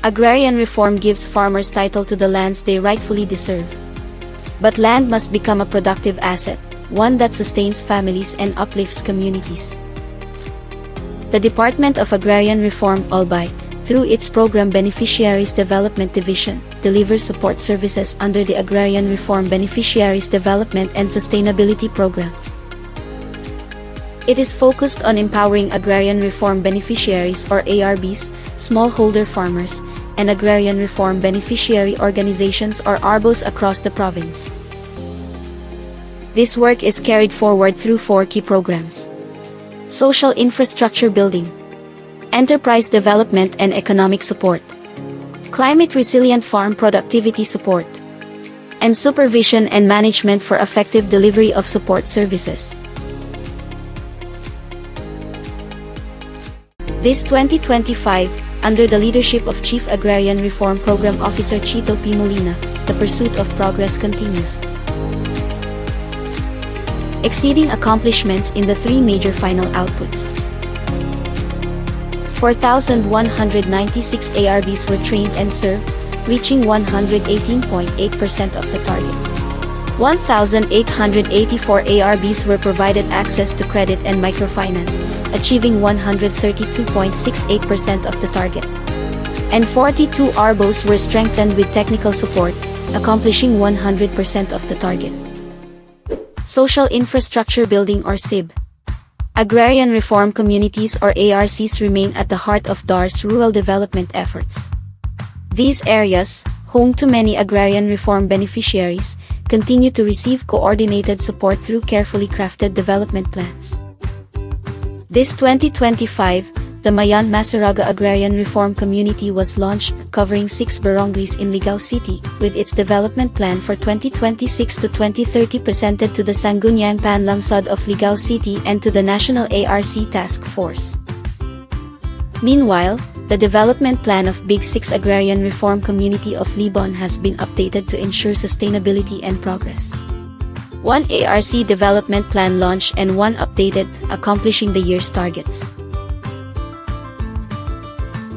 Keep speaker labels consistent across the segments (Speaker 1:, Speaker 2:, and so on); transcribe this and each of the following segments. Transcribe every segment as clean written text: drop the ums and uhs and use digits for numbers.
Speaker 1: Agrarian reform gives farmers title to the lands they rightfully deserve. But land must become a productive asset, one that sustains families and uplifts communities. The Department of Agrarian Reform Albay, through its Program Beneficiaries Development Division, delivers support services under the Agrarian Reform Beneficiaries Development and Sustainability Program. It is focused on empowering Agrarian Reform Beneficiaries or ARBs, smallholder farmers, and Agrarian Reform Beneficiary Organizations or ARBs across the province. This work is carried forward through 4 key programs: social infrastructure building, enterprise development and economic support, climate-resilient farm productivity support, and supervision and management for effective delivery of support services. This 2025, under the leadership of Chief Agrarian Reform Program Officer Chito P. Molina, the pursuit of progress continues, exceeding accomplishments in the 3 major final outputs. 4,196 ARBs were trained and served, reaching 118.8% of the target. 1,884 ARBs were provided access to credit and microfinance, achieving 132.68% of the target. And 42 ARBOs were strengthened with technical support, accomplishing 100% of the target. Social infrastructure building or SIB. Agrarian reform communities or ARCs remain at the heart of DAR's rural development efforts. These areas, home to many agrarian reform beneficiaries, continue to receive coordinated support through carefully crafted development plans. This 2025, the Mayan Masaraga Agrarian Reform Community was launched, covering 6 barangays in Ligao City, with its development plan for 2026 to 2030 presented to the Sangguniang Panlungsod of Ligao City and to the National ARC Task Force. Meanwhile, the development plan of Big 6 Agrarian Reform Community of Libon has been updated to ensure sustainability and progress. 1 ARC development plan launched and 1 updated, accomplishing the year's targets.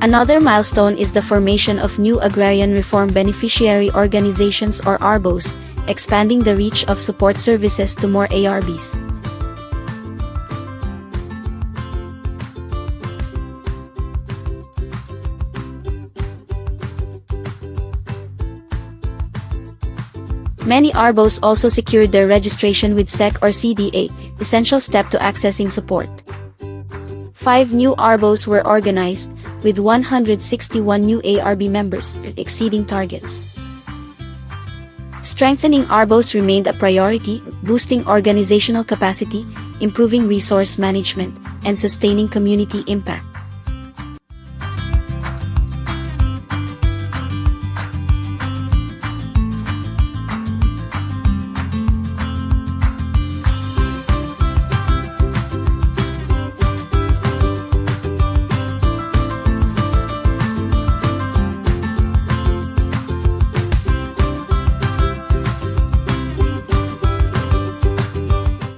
Speaker 1: Another milestone is the formation of new Agrarian Reform Beneficiary Organizations or ARBOs, expanding the reach of support services to more ARBs. Many ARBOs also secured their registration with SEC or CDA, essential step to accessing support. 5 new ARBOs were organized, with 161 new ARB members, exceeding targets. Strengthening ARBOs remained a priority, boosting organizational capacity, improving resource management, and sustaining community impact.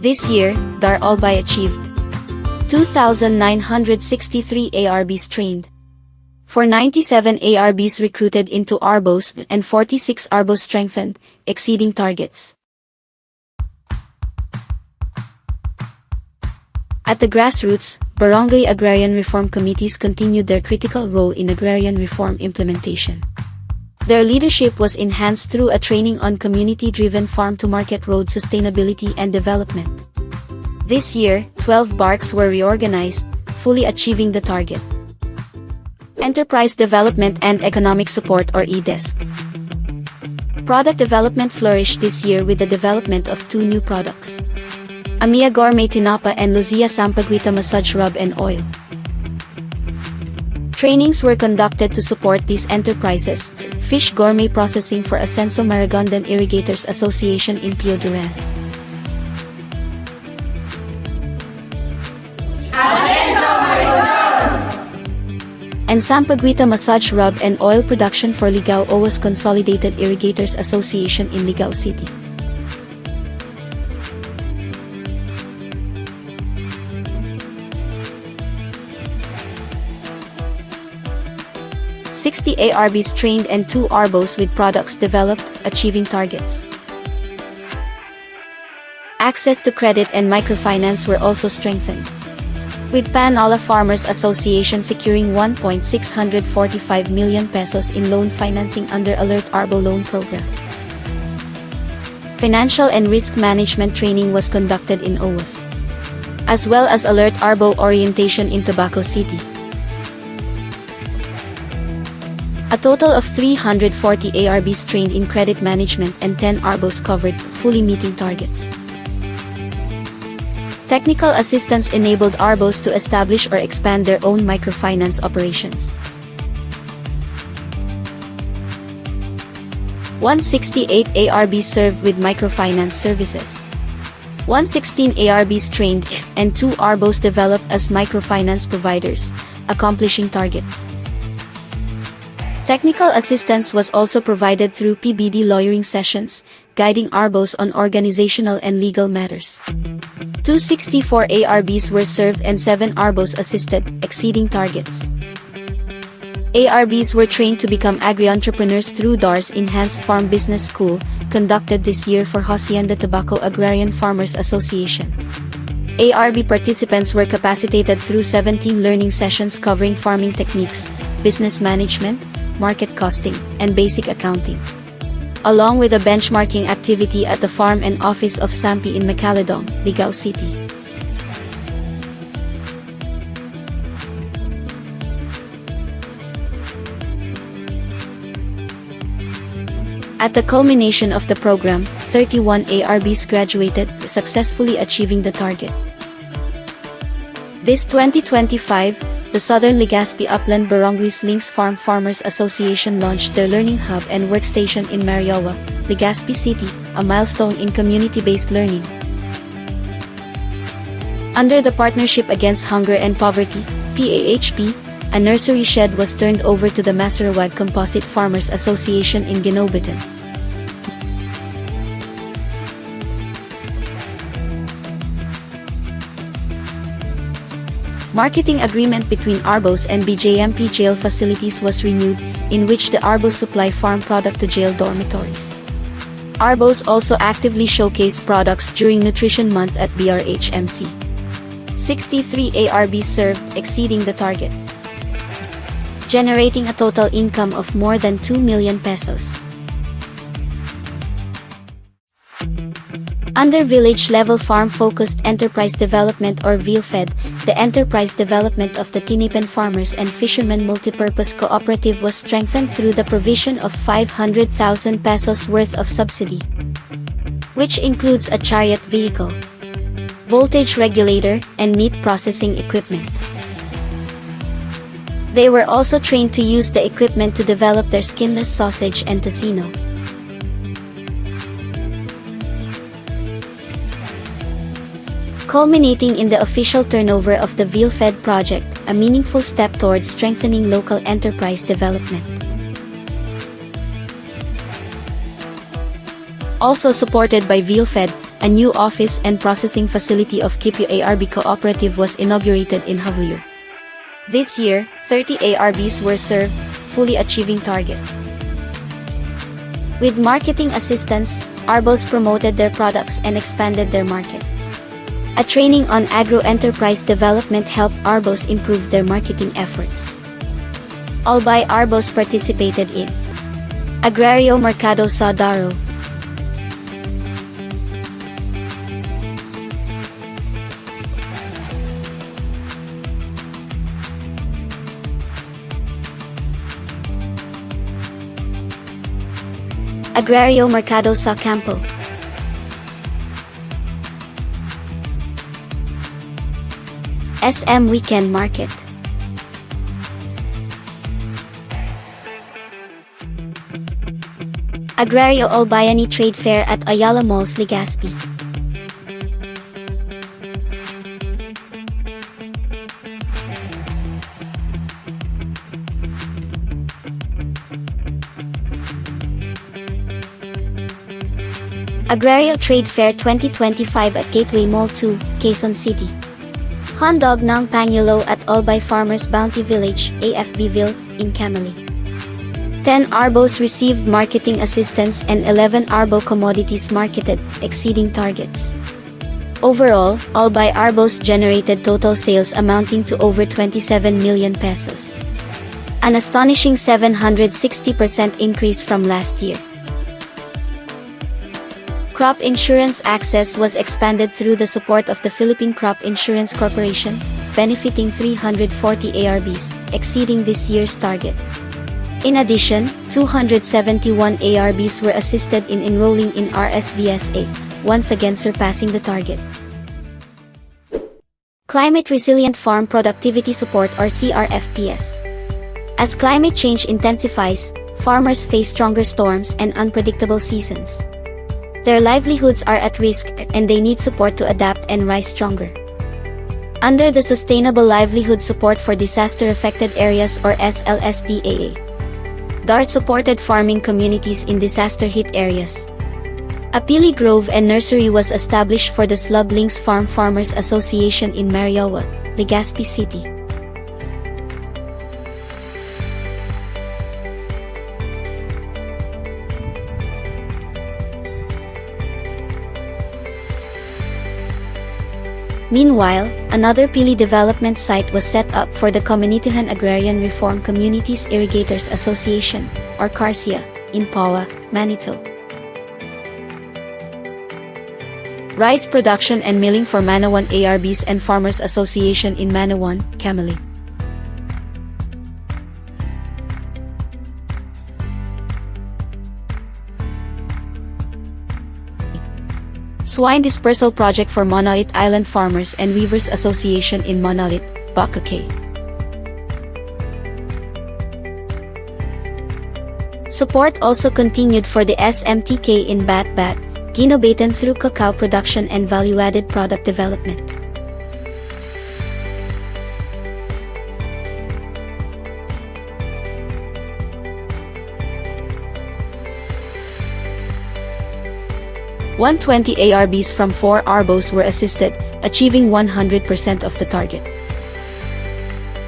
Speaker 1: This year, DAR Albay achieved 2,963 ARBs trained, 497 ARBs recruited into ARBOs, and 46 ARBOs strengthened, exceeding targets. At the grassroots, barangay agrarian reform committees continued their critical role in agrarian reform implementation. Their leadership was enhanced through a training on community-driven farm-to-market road sustainability and development. This year, 12 BARCs were reorganized, fully achieving the target. Enterprise Development and Economic Support or EDESC. Product development flourished this year with the development of 2 new products: Amia Gourmet Tinapa and Luzia Sampaguita Massage Rub and Oil. Trainings were conducted to support these enterprises: fish gourmet processing for Ascenso Maragondan Irrigators Association in Pio Duran. And Sampaguita Massage Rub and Oil production for Ligao OWAS Consolidated Irrigators Association in Ligao City. 60 ARBs trained and 2 ARBOs with products developed, achieving targets. Access to credit and microfinance were also strengthened, with Panala Farmers Association securing 1.645 million pesos in loan financing under Alert ARBO loan program. Financial and risk management training was conducted in OWAS, as well as Alert ARBO orientation in Tobacco City. A total of 340 ARBs trained in credit management and 10 ARBOs covered, fully meeting targets. Technical assistance enabled ARBOs to establish or expand their own microfinance operations. 168 ARBs served with microfinance services. 116 ARBs trained and 2 ARBOs developed as microfinance providers, accomplishing targets. Technical assistance was also provided through PBD lawyering sessions, guiding ARBOs on organizational and legal matters. 264 ARBs were served and 7 ARBOs assisted, exceeding targets. ARBs were trained to become agri-entrepreneurs through DAR's Enhanced Farm Business School, conducted this year for Hacienda Tobacco Agrarian Farmers Association. ARB participants were capacitated through 17 learning sessions covering farming techniques, business management, market costing, and basic accounting, along with a benchmarking activity at the Farm and Office of SAMPI in Macalodong, Ligao City. At the culmination of the program, 31 ARBs graduated, successfully achieving the target. This 2025, the Southern Legazpi Upland Barangays Links Farm Farmers Association launched their learning hub and workstation in Mariowa, Legazpi City, a milestone in community-based learning. Under the Partnership Against Hunger and Poverty, PAHP, a nursery shed was turned over to the Masarawag Composite Farmers Association in Ginobitan. Marketing agreement between ARBOs and BJMP jail facilities was renewed, in which the ARBOs supply farm product to jail dormitories. ARBOs also actively showcase products during Nutrition Month at BRHMC. 63 ARBs served, exceeding the target, generating a total income of more than 2 million pesos. Under village-level farm-focused enterprise development or VILFED, the enterprise development of the Tinipan Farmers and Fishermen Multipurpose Cooperative was strengthened through the provision of 500,000 pesos worth of subsidy, which includes a chariot vehicle, voltage regulator, and meat processing equipment. They were also trained to use the equipment to develop their skinless sausage and tocino. Culminating in the official turnover of the VILFED project, a meaningful step towards strengthening local enterprise development. Also supported by VILFED, a new office and processing facility of Kipyo ARB Cooperative was inaugurated in Javier. This year, 30 ARBs were served, fully achieving target. With marketing assistance, ARBOs promoted their products and expanded their market. A training on agro-enterprise development helped ARBOs improve their marketing efforts. Albay ARBOs participated in Agrario Mercado sa DARO, Agrario Mercado sa Campo, SM Weekend Market, Agrario Albayani Trade Fair at Ayala Malls, Legazpi. Agrario Trade Fair 2025 at Gateway Mall 2, Quezon City. Handog ng Pangulo at Albay Farmers Bounty Village, AFBville, in Camali. 10 ARBOs received marketing assistance and 11 ARBO commodities marketed, exceeding targets. Overall, Albay ARBOs generated total sales amounting to over 27 million pesos. An astonishing 760% increase from last year. Crop insurance access was expanded through the support of the Philippine Crop Insurance Corporation, benefiting 340 ARBs, exceeding this year's target. In addition, 271 ARBs were assisted in enrolling in RSVSA, once again surpassing the target. Climate Resilient Farm Productivity Support or CRFPS. As climate change intensifies, farmers face stronger storms and unpredictable seasons. Their livelihoods are at risk and they need support to adapt and rise stronger. Under the Sustainable Livelihood Support for Disaster-Affected Areas or SLSDAA, DAR supported farming communities in disaster-hit areas. A Pili Grove and Nursery was established for the Slub Links Farm Farmers Association in Marioa, Legazpi City. Meanwhile, another Pili development site was set up for the Komunitahan Agrarian Reform Communities Irrigators Association, or CARSIA, in Pawa, Manito. Rice production and milling for Manawan ARBs and Farmers Association in Manawan, Camali. Swine Dispersal Project for Monolith Island Farmers and Weavers Association in Monolith, Bacacay. Support also continued for the SMTK in Batbat, Ginobatan through cacao production and value-added product development. (120) ARBs from 4 ARBOs were assisted, achieving 100% of the target.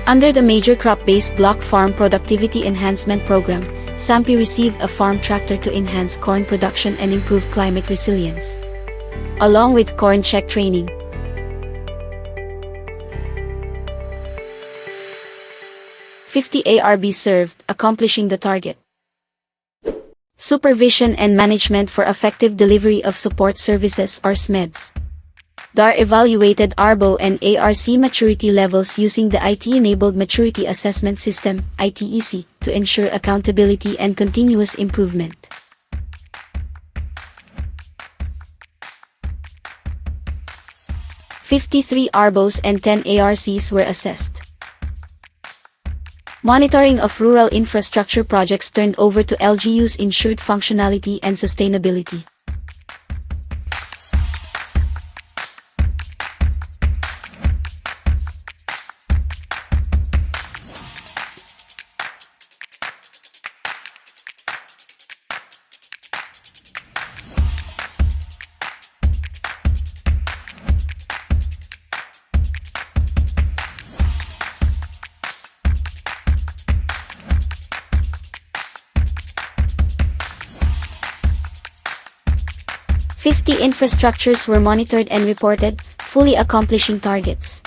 Speaker 1: Under the Major Crop-Based Block Farm Productivity Enhancement Program, SAMPI received a farm tractor to enhance corn production and improve climate resilience, along with corn check training. (50) ARBs served, accomplishing the target. Supervision and Management for Effective Delivery of Support Services or SMEDS. DAR evaluated ARBO and ARC maturity levels using the IT-enabled Maturity Assessment System, ITEC, to ensure accountability and continuous improvement. (53) ARBOs and 10 ARCs were assessed. Monitoring of rural infrastructure projects turned over to LGUs ensured functionality and sustainability. (50) infrastructures were monitored and reported, fully accomplishing targets.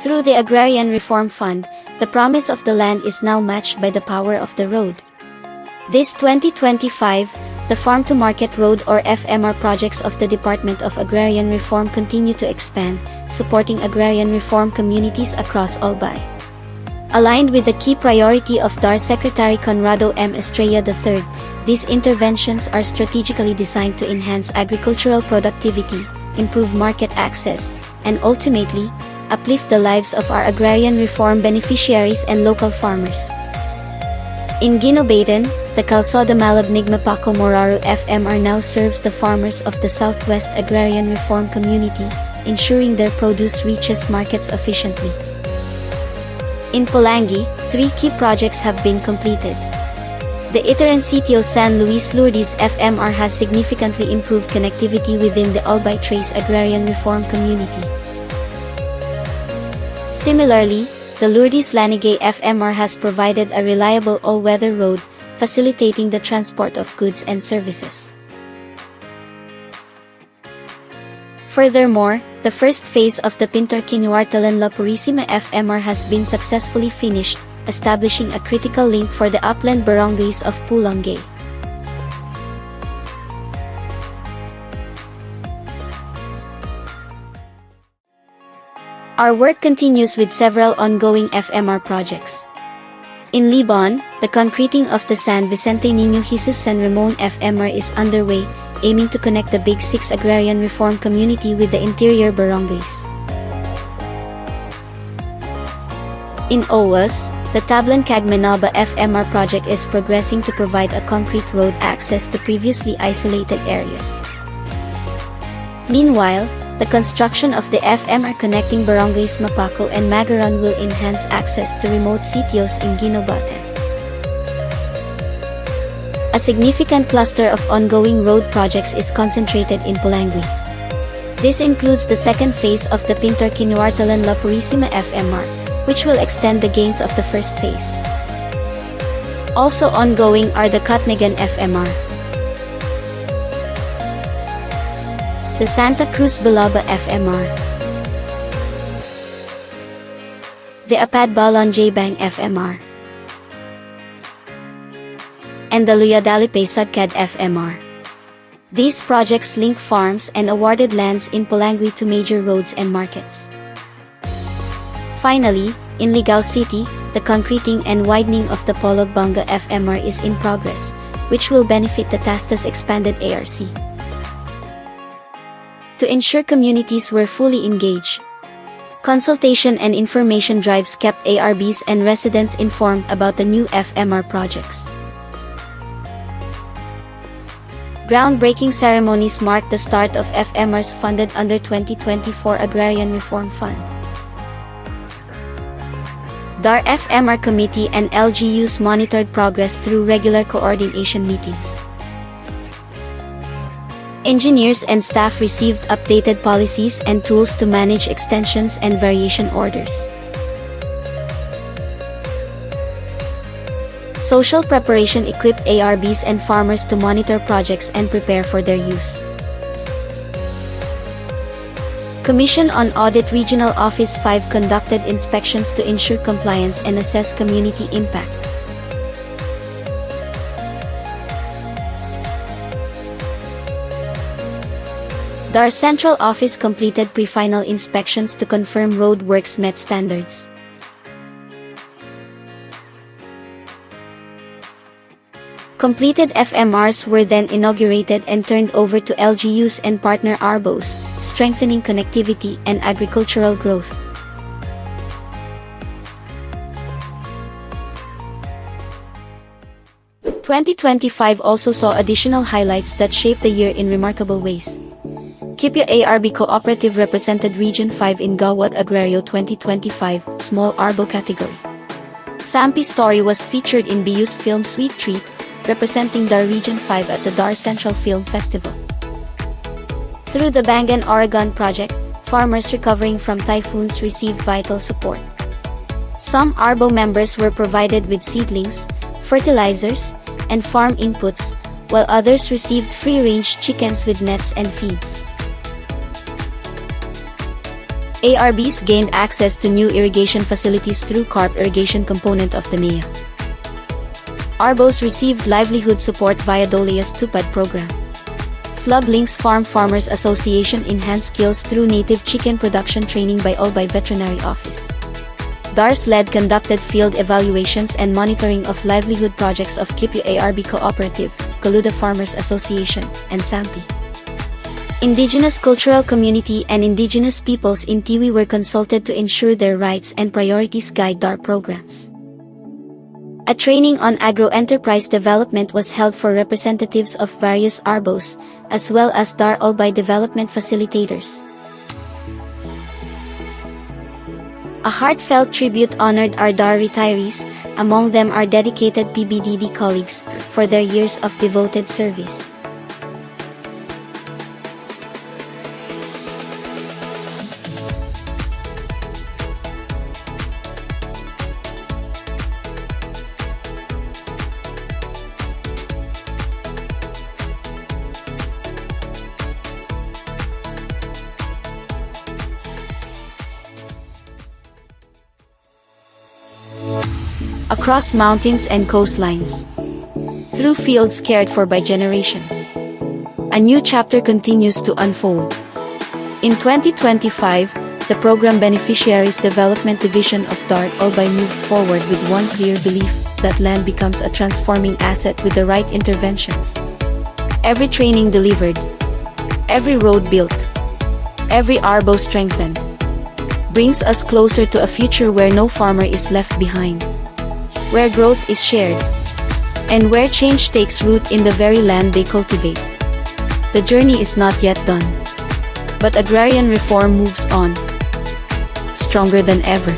Speaker 1: Through the Agrarian Reform Fund, the promise of the land is now matched by the power of the road. This 2025, the Farm to Market Road or FMR projects of the Department of Agrarian Reform continue to expand, supporting agrarian reform communities across Albay. Aligned with the key priority of DAR Secretary Conrado M. Estrella III, these interventions are strategically designed to enhance agricultural productivity, improve market access, and ultimately, uplift the lives of our agrarian reform beneficiaries and local farmers. In Ginobatan, the Calzada Malabnig Paco Moraru FMR now serves the farmers of the Southwest Agrarian Reform Community, ensuring their produce reaches markets efficiently. In Pulangi, 3 key projects have been completed. The Iteran Sitio San Luis Lourdes FMR has significantly improved connectivity within the Albay Trace Agrarian Reform Community. Similarly, the Lourdes-Lanigay FMR has provided a reliable all-weather road, facilitating the transport of goods and services. Furthermore, the first phase of the Pintor-Kinuartalan-La Purisima FMR has been successfully finished, establishing a critical link for the upland barangays of Pulangay. Our work continues with several ongoing FMR projects. In Libon, the concreting of the San Vicente Niño Jesus San Ramon FMR is underway, aiming to connect the Big Six Agrarian Reform community with the interior barangays. In OWAS, the Tablan-Cagmanaba FMR project is progressing to provide a concrete road access to previously isolated areas. Meanwhile, the construction of the FMR connecting barangays Mapaco and Magaran will enhance access to remote sitios in Guinobatan. A significant cluster of ongoing road projects is concentrated in Pulangi. This includes the second phase of the Pintor-Kinuartalan-La Purisima FMR, which will extend the gains of the first phase. Also ongoing are the Katnegan FMR, the Santa Cruz Balaba FMR, the Apadbalon Jbang FMR, and the Luyadalipay Sudcad FMR. These projects link farms and awarded lands in Pulangi to major roads and markets. Finally, in Ligao City, the concreting and widening of the Pologbanga FMR is in progress, which will benefit the Tastas expanded ARC. To ensure communities were fully engaged, consultation and information drives kept ARBs and residents informed about the new FMR projects. Groundbreaking ceremonies marked the start of FMRs funded under 2024 Agrarian Reform Fund. DAR FMR Committee and LGUs monitored progress through regular coordination meetings. Engineers and staff received updated policies and tools to manage extensions and variation orders. Social preparation equipped ARBs and farmers to monitor projects and prepare for their use. Commission on Audit Regional Office 5 conducted inspections to ensure compliance and assess community impact. DAR Central Office completed pre-final inspections to confirm road works met standards. Completed FMRs were then inaugurated and turned over to LGUs and partner ARBs, strengthening connectivity and agricultural growth. "2025 also saw additional highlights that shaped the year in remarkable ways. Kipya ARB Cooperative represented Region 5 in Gawad Agrario 2025 Small Arbo category. Sampi Story was featured in BU's film Sweet Treat, representing DAR Region 5 at the DAR Central Film Festival. Through the Bangan Oregon project, farmers recovering from typhoons received vital support. Some ARBO members were provided with seedlings, fertilizers, and farm inputs, while others received free-range chickens with nets and feeds. ARBs gained access to new irrigation facilities through CARPO irrigation component of the NEA. ARBOs received livelihood support via Dolia's Tupad program. Slug Links Farm Farmers Association enhanced skills through native chicken production training by Albay Veterinary Office. DARS led conducted field evaluations and monitoring of livelihood projects of Kipya ARB Cooperative, Galuda Farmers Association, and Sampi. Indigenous cultural community and indigenous peoples in Tiwi were consulted to ensure their rights and priorities guide DAR programs. A training on agro-enterprise development was held for representatives of various ARBOs, as well as DAR Albay development facilitators. A heartfelt tribute honored our DAR retirees, among them our dedicated PBDD colleagues, for their years of devoted service. across mountains and coastlines, through fields cared for by generations. A new chapter continues to unfold. In 2025, the Program Beneficiaries Development Division of DAR Albay moved forward with one clear belief that land becomes a transforming asset with the right interventions. Every training delivered, every road built, every ARBO strengthened, brings us closer to a future where no farmer is left behind, where growth is shared, and where change takes root in the very land they cultivate. The journey is not yet done, but agrarian reform moves on, stronger than ever.